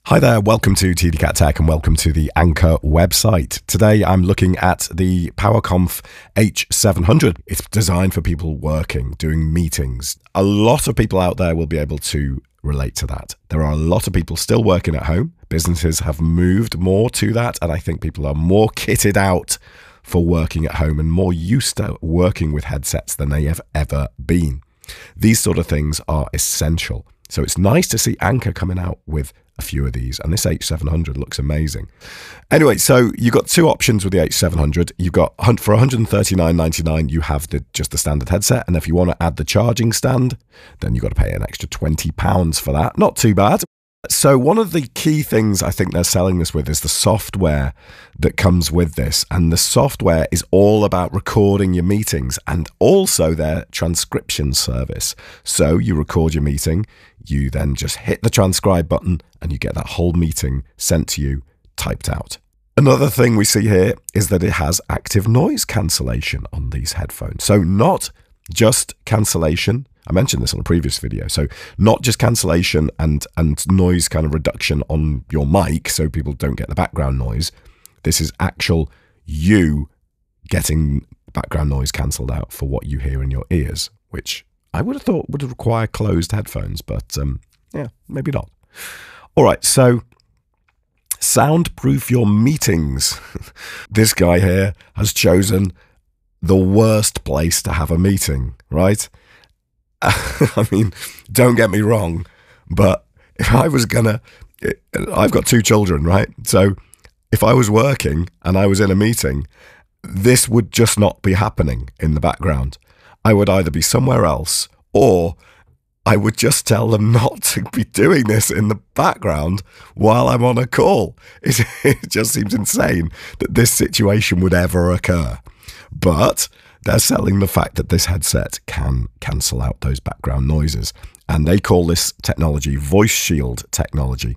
Hi there, welcome to TDCat Tech and welcome to the Anker website. Today I'm looking at the PowerConf H700. It's designed for people working, doing meetings. A lot of people out there will be able to relate to that. There are a lot of people still working at home. Businesses have moved more to that, and I think people are more kitted out for working at home and more used to working with headsets than they have ever been. These sort of things are essential. So it's nice to see Anker coming out with a few of these, and this H700 looks amazing. Anyway, so you've got two options with the H700. You've got, for $139.99, you have just the standard headset, and if you want to add the charging stand, then you've got to pay an extra £20 for that. Not too bad. So one of the key things I think they're selling this with is the software that comes with this. And the software is all about recording your meetings and also their transcription service. So you record your meeting, you then just hit the transcribe button and you get that whole meeting sent to you typed out. Another thing we see here is that it has active noise cancellation on these headphones. So not just cancellation. I mentioned this on a previous video. So not just cancellation and noise kind of reduction on your mic so people don't get the background noise. This is actual you getting background noise cancelled out for what you hear in your ears, which I would have thought would require closed headphones, but yeah, maybe not. All right, so soundproof your meetings. This guy here has chosen the worst place to have a meeting, right? I mean, don't get me wrong, but if I was I've got two children, right? So if I was working and I was in a meeting, this would just not be happening in the background. I would either be somewhere else or I would just tell them not to be doing this in the background while I'm on a call. It just seems insane that this situation would ever occur. But they're selling the fact that this headset can cancel out those background noises. And they call this technology Voice Shield technology.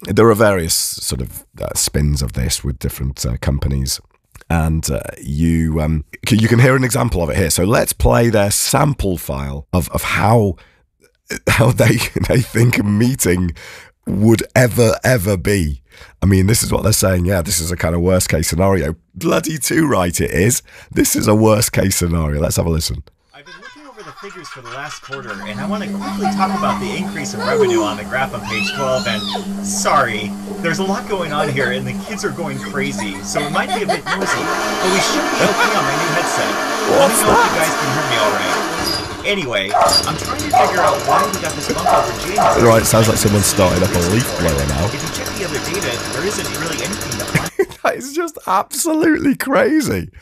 There are various sort of spins of this with different companies. And you can hear an example of it here. So let's play their sample file of how they think a meeting would ever be. I mean, this is what they're saying. Yeah, this is a kind of worst case scenario. Bloody too right it is. This is a worst case scenario. Let's have a listen. I've been looking over the figures for the last quarter, and I want to quickly talk about the increase in revenue on the graph on page 12. And sorry, there's a lot going on here, and the kids are going crazy, so it might be a bit noisy. But we should be okay on my new headset. Let me know if you guys can hear me all right. Anyway, I'm trying to figure out why we got this bump over January. Right, sounds like someone started up a leaf blower now. If you check the other data, there isn't really anything that... That is just absolutely crazy.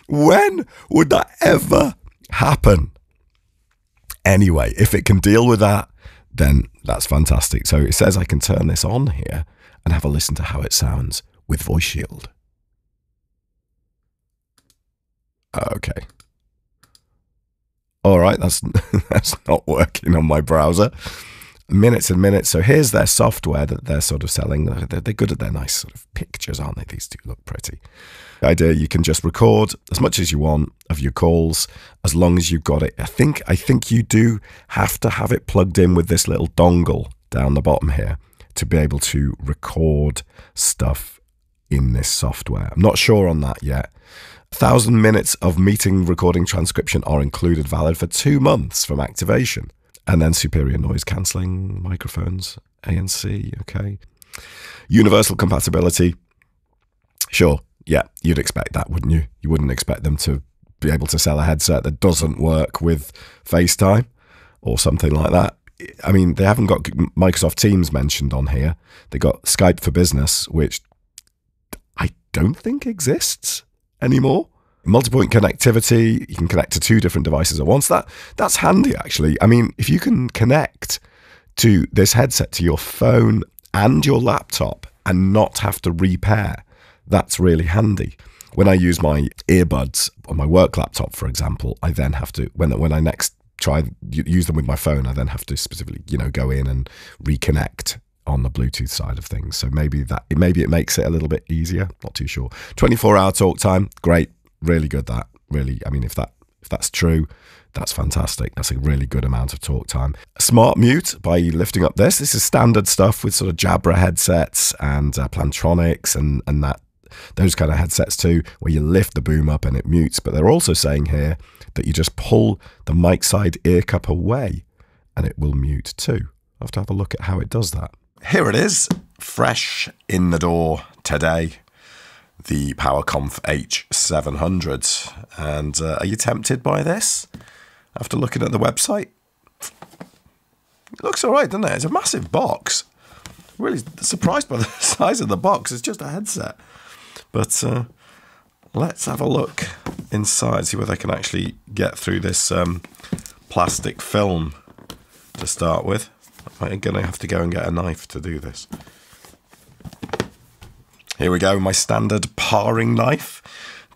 When would that ever happen? Anyway, if it can deal with that, then that's fantastic. So it says I can turn this on here and have a listen to how it sounds with Voice Shield. Okay. All right, that's not working on my browser. Minutes and minutes. So here's their software that they're sort of selling. They're good at their nice sort of pictures, aren't they? These two look pretty. The idea, you can just record as much as you want of your calls, as long as you've got it. I think you do have to have it plugged in with this little dongle down the bottom here to be able to record stuff in this software. I'm not sure on that yet. 1,000 minutes of meeting recording transcription are included, valid for 2 months from activation. And then superior noise cancelling microphones, ANC, okay. Universal compatibility. Sure, yeah, you'd expect that, wouldn't you? You wouldn't expect them to be able to sell a headset that doesn't work with FaceTime or something like that. I mean, they haven't got Microsoft Teams mentioned on here. They got Skype for Business, which I don't think exists anymore. Multi-point connectivity, you can connect to 2 different devices at once. That's handy, actually. I mean, if you can connect to this headset to your phone and your laptop and not have to repair, that's really handy. When I use my earbuds on my work laptop, for example, I then have to, when I next try use them with my phone, I then have to specifically, go in and reconnect on the Bluetooth side of things. So maybe it makes it a little bit easier. Not too sure. 24-hour talk time, great. Really good. That really, I mean, if that's true, That's fantastic. That's a really good amount of talk time. Smart mute by lifting up this. This is standard stuff with sort of Jabra headsets and Plantronics and those kind of headsets too, where you lift the boom up and it mutes. But they're also saying here that you just pull the mic side ear cup away and it will mute too. I'll have to have a look at how it does that. Here it is, fresh in the door today. The PowerConf H700. And are you tempted by this after looking at the website? It looks all right, doesn't it? It's a massive box. Really surprised by the size of the box. It's just a headset. But let's have a look inside, see whether I can actually get through this plastic film to start with. I'm going to have to go and get a knife to do this. Here we go, my standard paring knife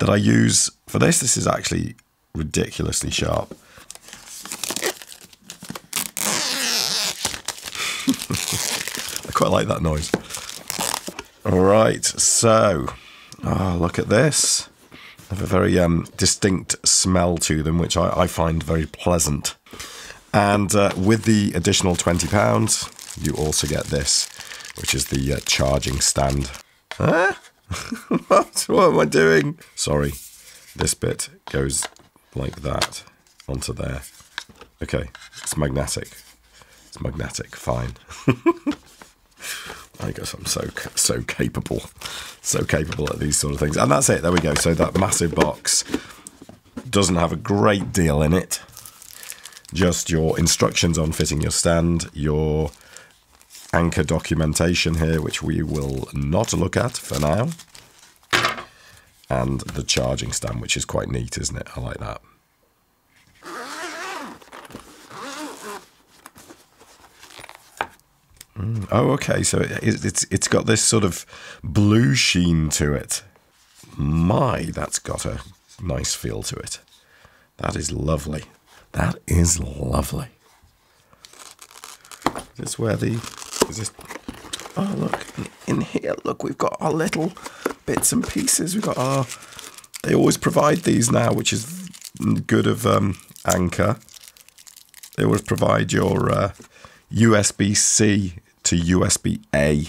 that I use for this. This is actually ridiculously sharp. I quite like that noise. All right, so, look at this. They have a very distinct smell to them, which I find very pleasant. And with the additional £20, you also get this, which is the charging stand. Huh? What am I doing? Sorry, this bit goes like that onto there. Okay, it's magnetic. It's magnetic, fine. I guess I'm so capable at these sort of things. And that's it, there we go. So that massive box doesn't have a great deal in it. Just your instructions on fitting your stand, your Anker documentation here, which we will not look at for now, and the charging stand, which is quite neat, isn't it? I like that. Oh, okay, so it's got this sort of blue sheen to it. My, that's got a nice feel to it. That is lovely. That is lovely. Is this? Oh, look, in here, look, we've got our little bits and pieces. We've got they always provide these now, which is good of Anker. They always provide your USB-C to USB-A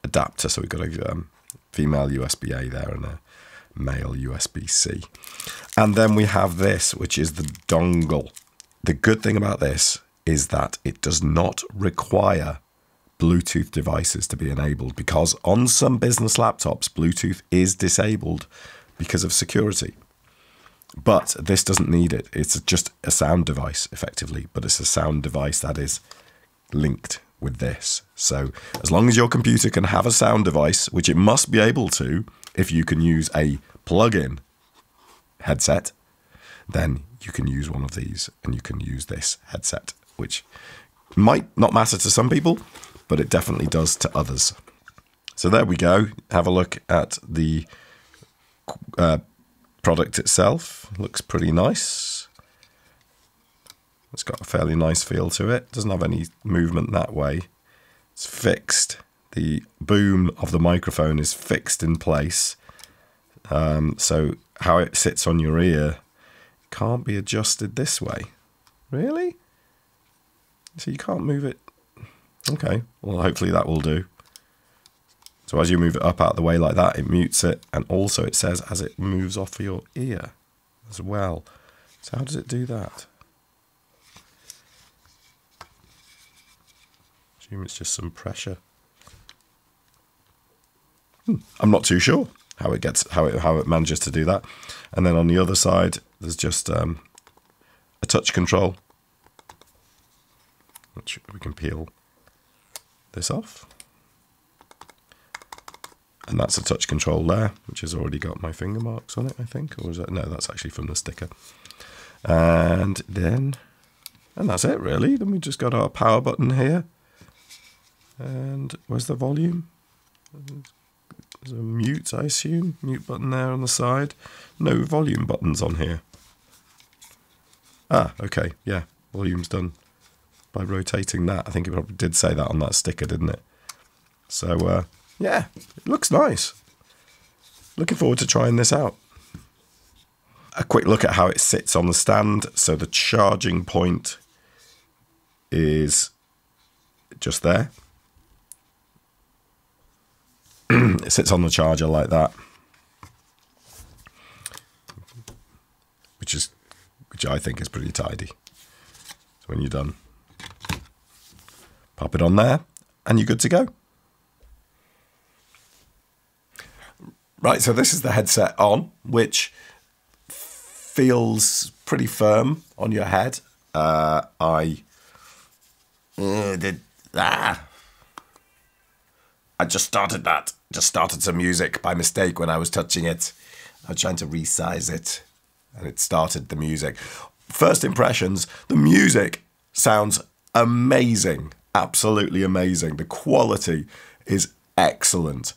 adapter. So we've got a female USB-A there and a male USB-C. And then we have this, which is the dongle. The good thing about this is that it does not require Bluetooth devices to be enabled, because on some business laptops, Bluetooth is disabled because of security. But this doesn't need it. It's just a sound device, effectively, but it's a sound device that is linked with this. So as long as your computer can have a sound device, which it must be able to if you can use a plug-in headset, then you can use one of these and you can use this headset, which might not matter to some people, but it definitely does to others. So there we go. Have a look at the product itself. Looks pretty nice. It's got a fairly nice feel to it. Doesn't have any movement that way. It's fixed. The boom of the microphone is fixed in place. So how it sits on your ear can't be adjusted this way. Really? So you can't move it. Okay, well, hopefully that will do. So as you move it up out of the way like that, it mutes it. And also it says as it moves off your ear as well. So how does it do that? I assume it's just some pressure. I'm not too sure how it manages to do that. And then on the other side, there's just a touch control, which we can peel this off. And that's a touch control there, which has already got my finger marks on it, I think. Or is that? No, that's actually from the sticker. And that's it, really. Then we just got our power button here. And where's the volume? There's a mute, I assume. Mute button there on the side. No volume buttons on here. Ah, okay, yeah. Volume's done by rotating that. I think it probably did say that on that sticker, didn't it? So, yeah, it looks nice. Looking forward to trying this out. a quick look at how it sits on the stand. So the charging point is just there. It sits on the charger like that, which I think is pretty tidy. So when you're done, pop it on there and you're good to go. Right, so this is the headset on, which feels pretty firm on your head. I just started some music by mistake when I was touching it. I was trying to resize it, and it started the music. First impressions, the music sounds amazing, absolutely amazing. The quality is excellent.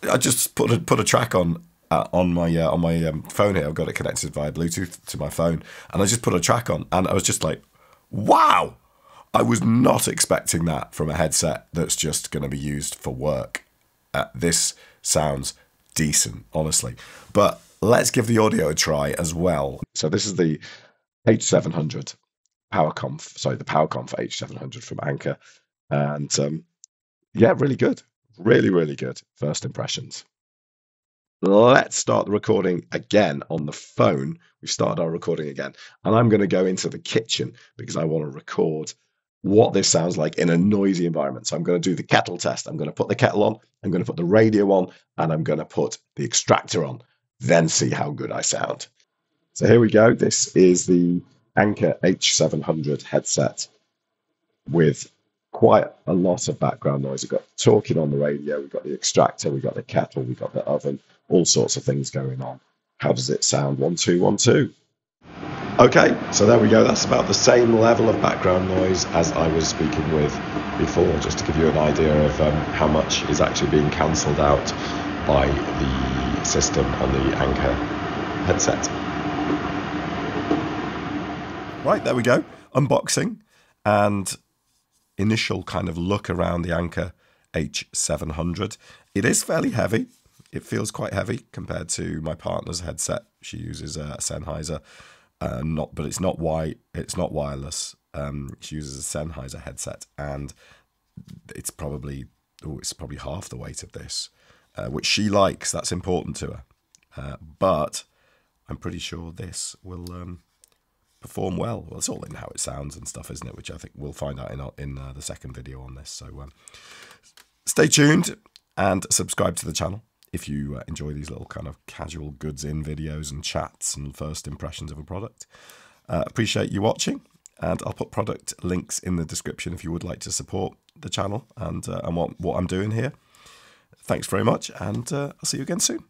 I just put a track on my phone here. I've got it connected via Bluetooth to my phone, and I just put a track on, and I was just like, wow! I was not expecting that from a headset that's just going to be used for work. This sounds decent, honestly. But let's give the audio a try as well. So this is the H700 the PowerConf H700 from Anker, and yeah, really good. Really, really good first impressions. Let's start the recording again on the phone. We've started our recording again, and I'm going to go into the kitchen because I want to record what this sounds like in a noisy environment. So I'm going to do the kettle test. I'm going to put the kettle on, I'm going to put the radio on, and I'm going to put the extractor on, then see how good I sound. So here we go. This is the Anker H700 headset with quite a lot of background noise. We've got talking on the radio, we've got the extractor, we've got the kettle, we've got the oven, all sorts of things going on. How does it sound? 1, 2, 1, 2. Okay, so there we go. That's about the same level of background noise as I was speaking with before, just to give you an idea of how much is actually being cancelled out by the system on the Anker headset. Right, there we go. Unboxing and initial kind of look around the Anker H700. It is fairly heavy. It feels quite heavy compared to my partner's headset. She uses a Sennheiser, but it's not wireless. She uses a Sennheiser headset, and it's probably half the weight of this, which she likes. That's important to her. But I'm pretty sure this will perform well. Well, it's all in how it sounds and stuff, isn't it? Which I think we'll find out in the second video on this. So stay tuned and subscribe to the channel if you enjoy these little kind of casual goods in videos and chats and first impressions of a product. Appreciate you watching, and I'll put product links in the description if you would like to support the channel and what I'm doing here. Thanks very much, and I'll see you again soon.